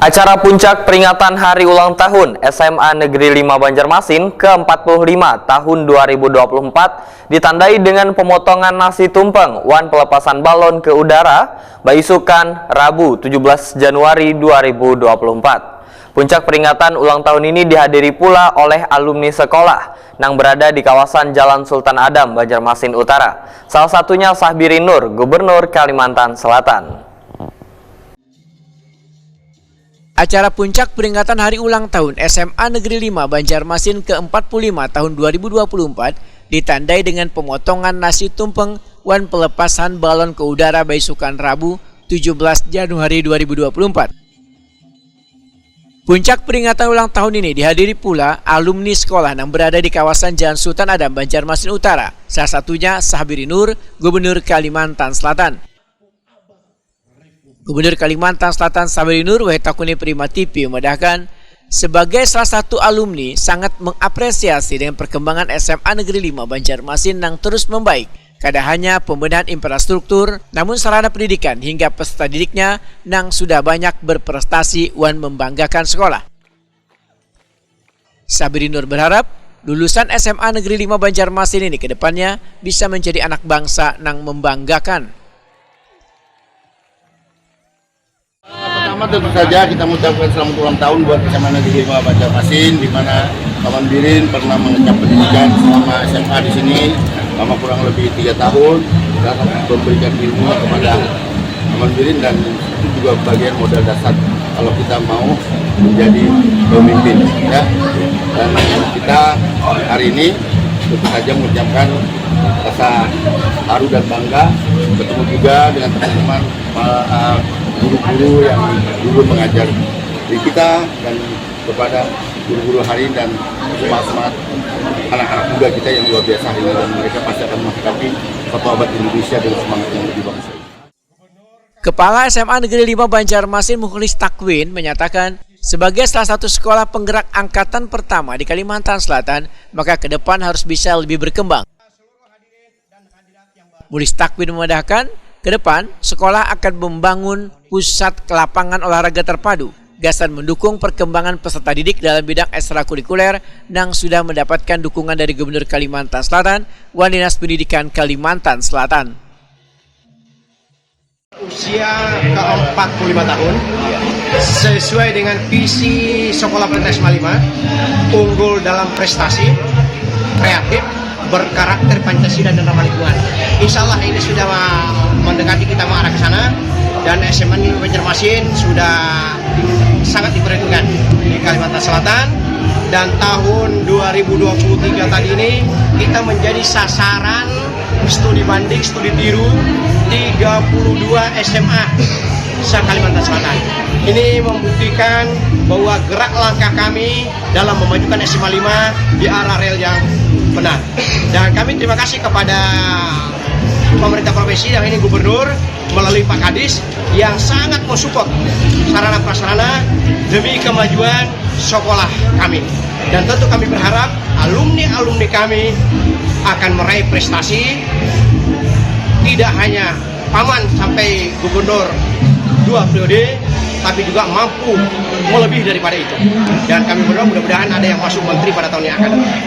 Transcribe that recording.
Acara puncak peringatan Hari Ulang Tahun SMA Negeri 5 Banjarmasin ke-45 tahun 2024 ditandai dengan pemotongan nasi tumpeng, wan pelepasan balon ke udara, Baisukan, Rabu 17 Januari 2024. Puncak peringatan ulang tahun ini dihadiri pula oleh alumni sekolah yang berada di kawasan Jalan Sultan Adam, Banjarmasin Utara. Salah satunya Sahbiri Nur, Gubernur Kalimantan Selatan. Acara puncak peringatan Hari Ulang Tahun SMA Negeri 5 Banjarmasin ke-45 tahun 2024 ditandai dengan pemotongan nasi tumpeng wan pelepasan balon ke udara Baisukan Rabu 17 Januari 2024. Puncak peringatan ulang tahun ini dihadiri pula alumni sekolah yang berada di kawasan Jalan Sultan Adam, Banjarmasin Utara. Salah satunya Sahbiri Nur, Gubernur Kalimantan Selatan. Gubernur Kalimantan Selatan Sahbiri Nur Wahitakuni Prima TV memedahkan sebagai salah satu alumni sangat mengapresiasi dengan perkembangan SMA Negeri 5 Banjarmasin yang terus membaik. Kada hanya pembenahan infrastruktur, namun sarana pendidikan hingga peserta didiknya yang sudah banyak berprestasi wan membanggakan sekolah. Sahbiri Nur berharap lulusan SMA Negeri 5 Banjarmasin ini ke depannya bisa menjadi anak bangsa yang membanggakan. Pertama tentu saja kita mengucapkan selamat ulang tahun buat SMA Negeri 5 Banjarmasin, di mana Paman Birin pernah mengenyam pendidikan selama SMA di sini selama kurang lebih 3 tahun dan memberikan ilmu kepada Paman Birin, dan itu juga bagian modal dasar kalau kita mau menjadi pemimpin, ya. Dan kita hari ini tentu saja mengucapkan rasa haru dan bangga bertemu juga dengan teman-teman guru-guru yang dulu mengajar di kita, dan kepada guru-guru hari dan semangat anak-anak muda kita yang luar biasa hari ini, dan mereka pasti akan menghadapi satu abad Indonesia dengan semangat yang lebih bangsa. Kepala SMA Negeri 5 Banjarmasin Mukhlis Takwin menyatakan sebagai salah satu sekolah penggerak angkatan pertama di Kalimantan Selatan, maka ke depan harus bisa lebih berkembang. Mukhlis Takwin memedahkan ke depan, sekolah akan membangun pusat lapangan olahraga terpadu, gasan mendukung perkembangan peserta didik dalam bidang ekstrakurikuler yang sudah mendapatkan dukungan dari Gubernur Kalimantan Selatan, wan Dinas Pendidikan Kalimantan Selatan. Usia ke-45 tahun, sesuai dengan visi Sekolah Pendidikan SMA 5, unggul dalam prestasi, kreatif, berkarakter Pancasila dan ramah lingkungan. Insya Allah ini sudah mendekati kita mengarah ke sana, dan SMA Negeri Banjarmasin sudah sangat diperhitungkan di Kalimantan Selatan, dan tahun 2023 tadi ini kita menjadi sasaran studi banding, studi tiru 32 SMA se-Kalimantan Selatan. Ini membuktikan bahwa gerak langkah kami dalam memajukan SMA 5 di arah rel yang benar. Dan kami terima kasih kepada pemerintah provinsi, yang ini gubernur melalui Pak Kadis yang sangat mensupport sarana prasarana demi kemajuan sekolah kami. Dan tentu kami berharap alumni-alumni kami akan meraih prestasi, tidak hanya paman sampai gubernur 2 periode, tapi juga mampu melebihi daripada itu. Dan kami berdoa mudah-mudahan ada yang masuk menteri pada tahun yang akan datang.